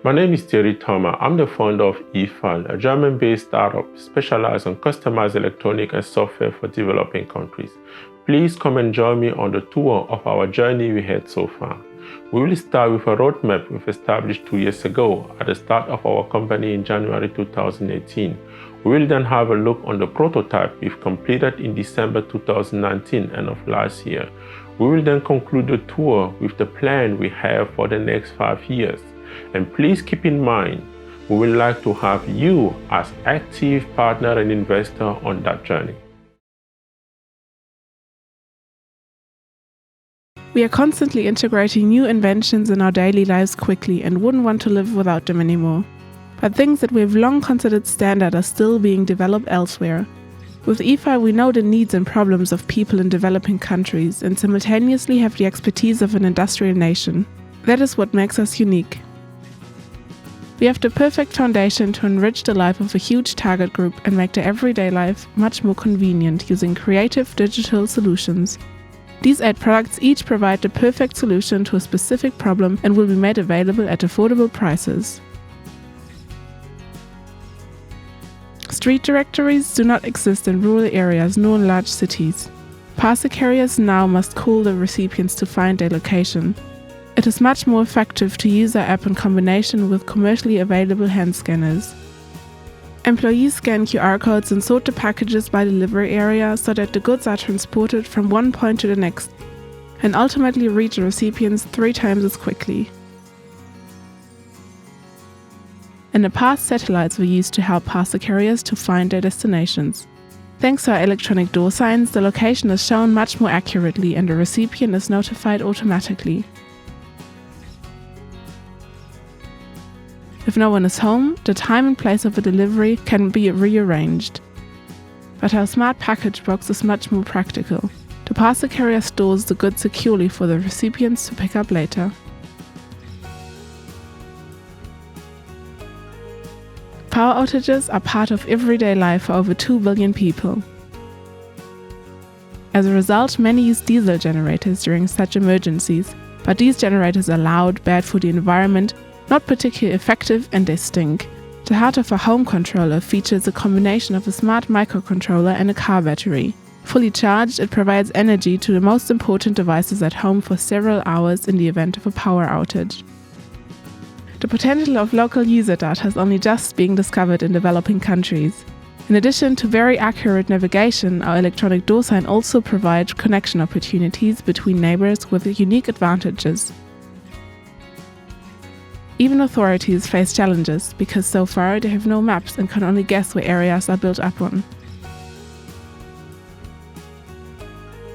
My name is Thierry Thomas. I'm the founder of EFYL, a German-based startup specialized on customized electronic and software for developing countries. Please come and join me on the tour of our journey we had so far. We will start with a roadmap we've established 2 years ago at the start of our company in January 2018. We will then have a look on the prototype we've completed in December 2019 and of last year. We will then conclude the tour with the plan we have for the next 5 years. And please keep in mind, we would like to have you as active partner and investor on that journey. We are constantly integrating new inventions in our daily lives quickly and wouldn't want to live without them anymore. But things that we've long considered standard are still being developed elsewhere. With EFYL, we know the needs and problems of people in developing countries and simultaneously have the expertise of an industrial nation. That is what makes us unique. We have the perfect foundation to enrich the life of a huge target group and make their everyday life much more convenient using creative digital solutions. These 8 products each provide the perfect solution to a specific problem and will be made available at affordable prices. Street directories do not exist in rural areas nor in large cities. Parcel carriers now must call the recipients to find their location. It is much more effective to use our app in combination with commercially available hand scanners. Employees scan QR codes and sort the packages by delivery area so that the goods are transported from one point to the next and ultimately reach the recipients 3 times as quickly. In the past, satellites were used to help parcel carriers to find their destinations. Thanks to our electronic door signs, the location is shown much more accurately and the recipient is notified automatically. If no one is home, the time and place of a delivery can be rearranged. But our smart package box is much more practical. The parcel carrier stores the goods securely for the recipients to pick up later. Power outages are part of everyday life for over 2 billion people. As a result, many use diesel generators during such emergencies, but these generators are loud, bad for the environment, not particularly effective, and they stink. The heart of a home controller features a combination of a smart microcontroller and a car battery. Fully charged, it provides energy to the most important devices at home for several hours in the event of a power outage. The potential of local user data is only just being discovered in developing countries. In addition to very accurate navigation, our electronic door sign also provides connection opportunities between neighbors with unique advantages. Even authorities face challenges because so far they have no maps and can only guess where areas are built up on.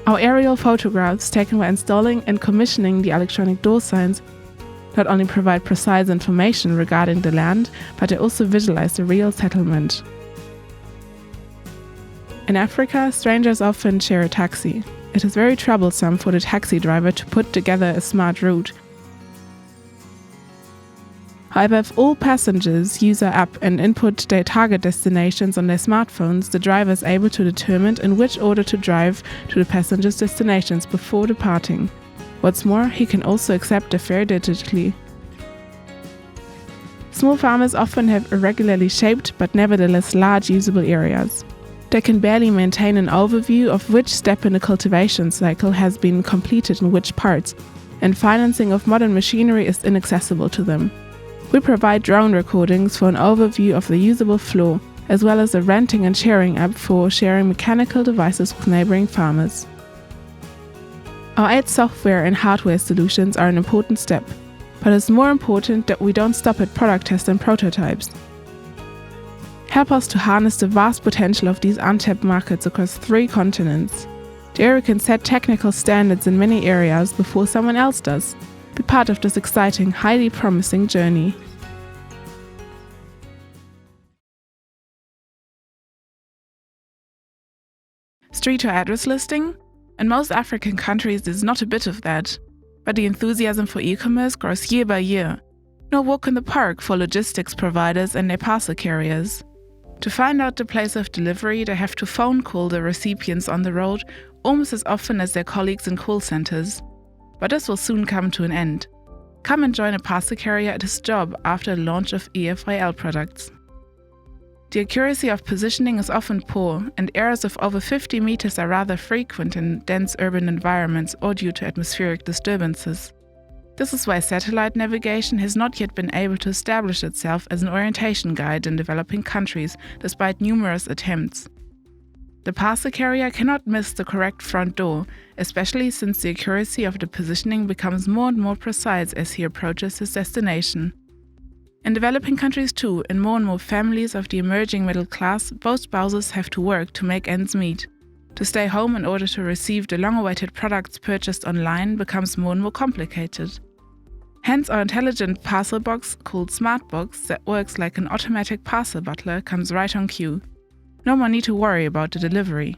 Our aerial photographs taken while installing and commissioning the electronic door signs not only provide precise information regarding the land, but they also visualize the real settlement. In Africa, strangers often share a taxi. It is very troublesome for the taxi driver to put together a smart route. However, if all passengers use our app and input their target destinations on their smartphones, the driver is able to determine in which order to drive to the passengers' destinations before departing. What's more, he can also accept the fare digitally. Small farmers often have irregularly shaped but nevertheless large usable areas. They can barely maintain an overview of which step in the cultivation cycle has been completed in which parts, and financing of modern machinery is inaccessible to them. We provide drone recordings for an overview of the usable floor, as well as a renting and sharing app for sharing mechanical devices with neighboring farmers. Our 8 software and hardware solutions are an important step, but it's more important that we don't stop at product tests and prototypes. Help us to harness the vast potential of these untapped markets across 3 continents. There we can set technical standards in many areas before someone else does. Be part of this exciting, highly promising journey. Street to address listing? In most African countries there's not a bit of that, but the enthusiasm for e-commerce grows year by year. No walk in the park for logistics providers and their parcel carriers. To find out the place of delivery, they have to phone call the recipients on the road almost as often as their colleagues in call centers. But this will soon come to an end. Come and join a parcel carrier at his job after the launch of EFYL products. The accuracy of positioning is often poor, and errors of over 50 meters are rather frequent in dense urban environments or due to atmospheric disturbances. This is why satellite navigation has not yet been able to establish itself as an orientation guide in developing countries, despite numerous attempts. The parcel carrier cannot miss the correct front door, especially since the accuracy of the positioning becomes more and more precise as he approaches his destination. In developing countries too, in more and more families of the emerging middle class, both spouses have to work to make ends meet. To stay home in order to receive the long-awaited products purchased online becomes more and more complicated. Hence, our intelligent parcel box, called Smart Box, that works like an automatic parcel butler, comes right on cue. No more need to worry about the delivery.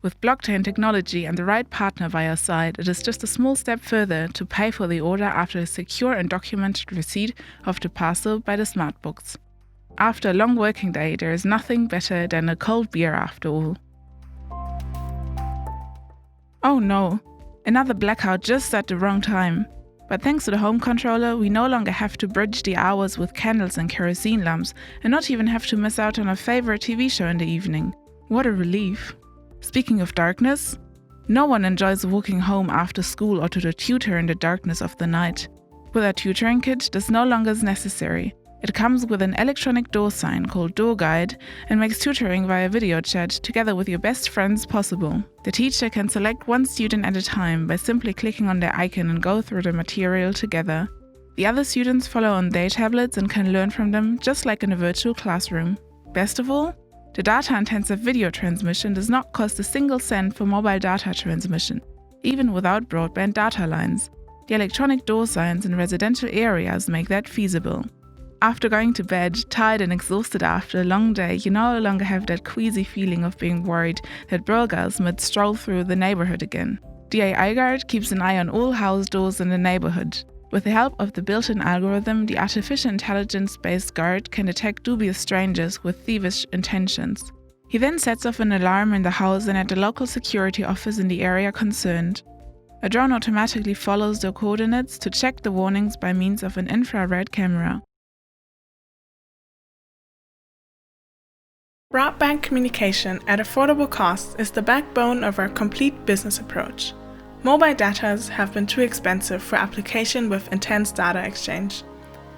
With blockchain technology and the right partner by our side, it is just a small step further to pay for the order after a secure and documented receipt of the parcel by the Smart Box. After a long working day, there is nothing better than a cold beer after all. Oh no, another blackout just at the wrong time. But thanks to the home controller, we no longer have to bridge the hours with candles and kerosene lamps, and not even have to miss out on our favorite TV show in the evening. What a relief! Speaking of darkness, no one enjoys walking home after school or to the tutor in the darkness of the night. With our tutoring kit, this no longer is necessary. It comes with an electronic door sign called Door Guide and makes tutoring via video chat together with your best friends possible. The teacher can select one student at a time by simply clicking on their icon and go through the material together. The other students follow on their tablets and can learn from them just like in a virtual classroom. Best of all, the data-intensive video transmission does not cost a single cent for mobile data transmission, even without broadband data lines. The electronic door signs in residential areas make that feasible. After going to bed, tired and exhausted after a long day, you no longer have that queasy feeling of being worried that burglars might stroll through the neighborhood again. The AI guard keeps an eye on all house doors in the neighborhood. With the help of the built-in algorithm, the artificial intelligence-based guard can detect dubious strangers with thievish intentions. He then sets off an alarm in the house and at the local security office in the area concerned. A drone automatically follows the coordinates to check the warnings by means of an infrared camera. Broadband communication at affordable costs is the backbone of our complete business approach. Mobile data have been too expensive for application with intense data exchange.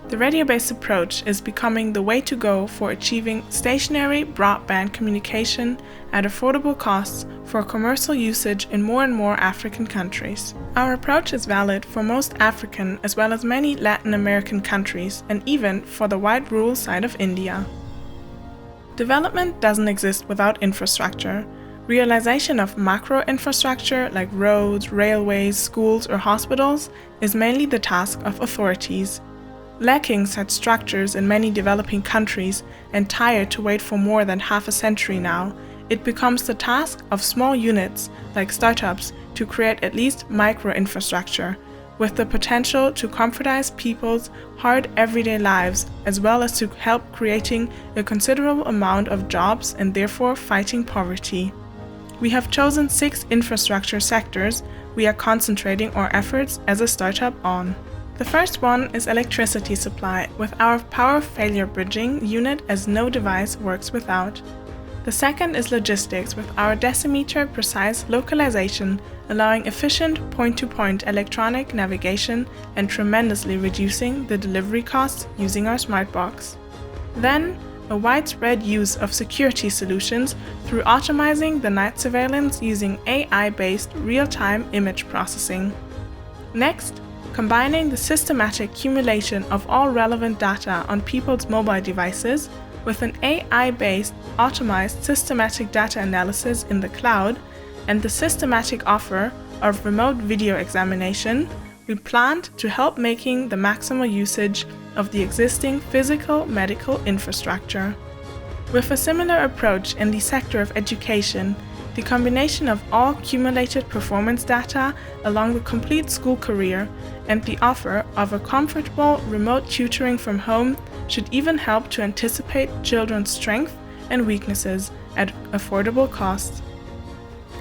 The radio-based approach is becoming the way to go for achieving stationary broadband communication at affordable costs for commercial usage in more and more African countries. Our approach is valid for most African as well as many Latin American countries and even for the wide rural side of India. Development doesn't exist without infrastructure. Realization of macro infrastructure like roads, railways, schools, or hospitals is mainly the task of authorities. Lacking such structures in many developing countries and tired to wait for more than half a century now, it becomes the task of small units like startups to create at least micro infrastructure, with the potential to comfortize people's hard everyday lives as well as to help creating a considerable amount of jobs and therefore fighting poverty. We have chosen 6 infrastructure sectors we are concentrating our efforts as a startup on. The first one is electricity supply, with our power failure bridging unit as no device works without. The second is logistics, with our decimeter precise localization, allowing efficient point-to-point electronic navigation and tremendously reducing the delivery costs using our smart box. Then, a widespread use of security solutions through optimizing the night surveillance using AI-based real-time image processing. Next, combining the systematic accumulation of all relevant data on people's mobile devices with an AI-based, optimized systematic data analysis in the cloud and the systematic offer of remote video examination, we planned to help making the maximal usage of the existing physical medical infrastructure. With a similar approach in the sector of education, the combination of all accumulated performance data along the complete school career and the offer of a comfortable remote tutoring from home should even help to anticipate children's strengths and weaknesses at affordable costs.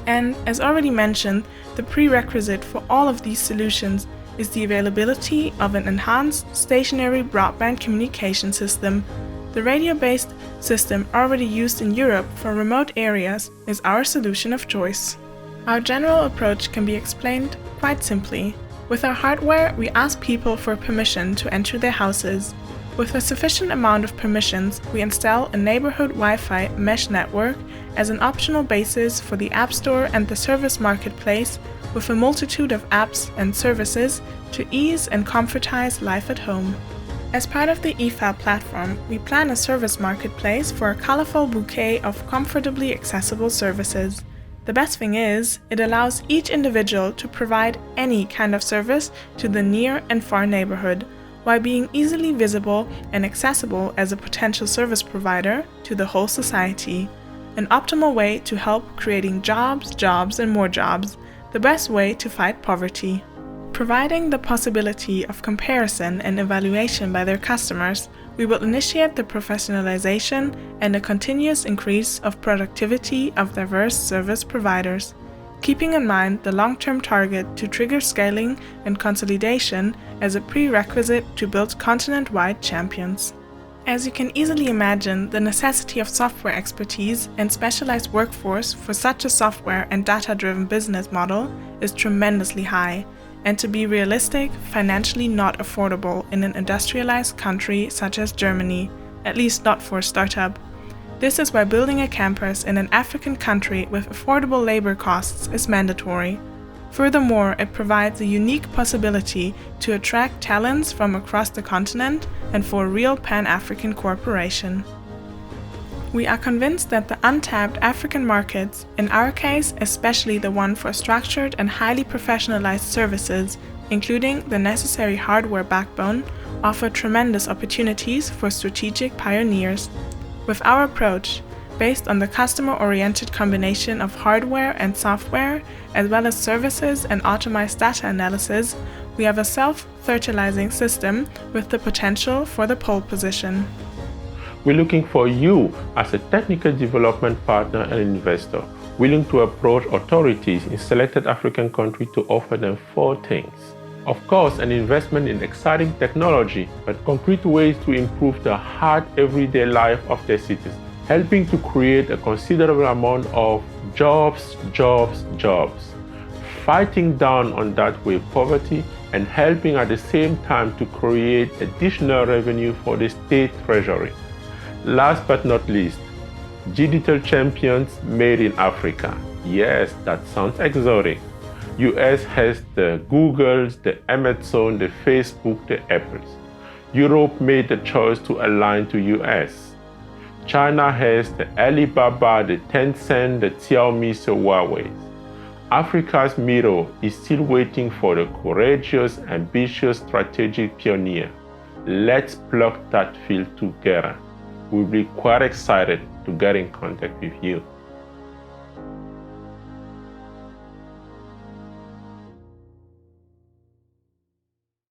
And as already mentioned, the prerequisite for all of these solutions is the availability of an enhanced stationary broadband communication system. The radio-based system already used in Europe for remote areas is our solution of choice. Our general approach can be explained quite simply. With our hardware, we ask people for permission to enter their houses. With a sufficient amount of permissions, we install a neighborhood Wi-Fi mesh network as an optional basis for the App Store and the service marketplace, with a multitude of apps and services to ease and comfortize life at home. As part of the EFYL platform, we plan a service marketplace for a colorful bouquet of comfortably accessible services. The best thing is, it allows each individual to provide any kind of service to the near and far neighborhood, while being easily visible and accessible as a potential service provider to the whole society. An optimal way to help creating jobs, and more jobs, the best way to fight poverty. Providing the possibility of comparison and evaluation by their customers, we will initiate the professionalization and a continuous increase of productivity of diverse service providers, keeping in mind the long-term target to trigger scaling and consolidation as a prerequisite to build continent-wide champions. As you can easily imagine, the necessity of software expertise and specialized workforce for such a software and data-driven business model is tremendously high, and to be realistic, financially not affordable in an industrialized country such as Germany, at least not for a startup. This is why building a campus in an African country with affordable labor costs is mandatory. Furthermore, it provides a unique possibility to attract talents from across the continent and for a real Pan-African corporation. We are convinced that the untapped African markets, in our case especially the one for structured and highly professionalized services, including the necessary hardware backbone, offer tremendous opportunities for strategic pioneers. With our approach, based on the customer-oriented combination of hardware and software, as well as services and optimized data analysis, we have a self-fertilizing system with the potential for the pole position. We're looking for you as a technical development partner and investor, willing to approach authorities in selected African countries to offer them 4 things. Of course, an investment in exciting technology, but concrete ways to improve the hard everyday life of their citizens, helping to create a considerable amount of jobs, fighting down on that way poverty, and helping at the same time to create additional revenue for the state treasury. Last but not least, digital champions made in Africa. Yes, that sounds exotic. US has the Googles, the Amazon, the Facebook, the Apples. Europe made the choice to align to US. China has the Alibaba, the Tencent, the Xiaomi, the Huawei. Africa's mirror is still waiting for the courageous, ambitious, strategic pioneer. Let's plug that field together. We'll be quite excited to get in contact with you.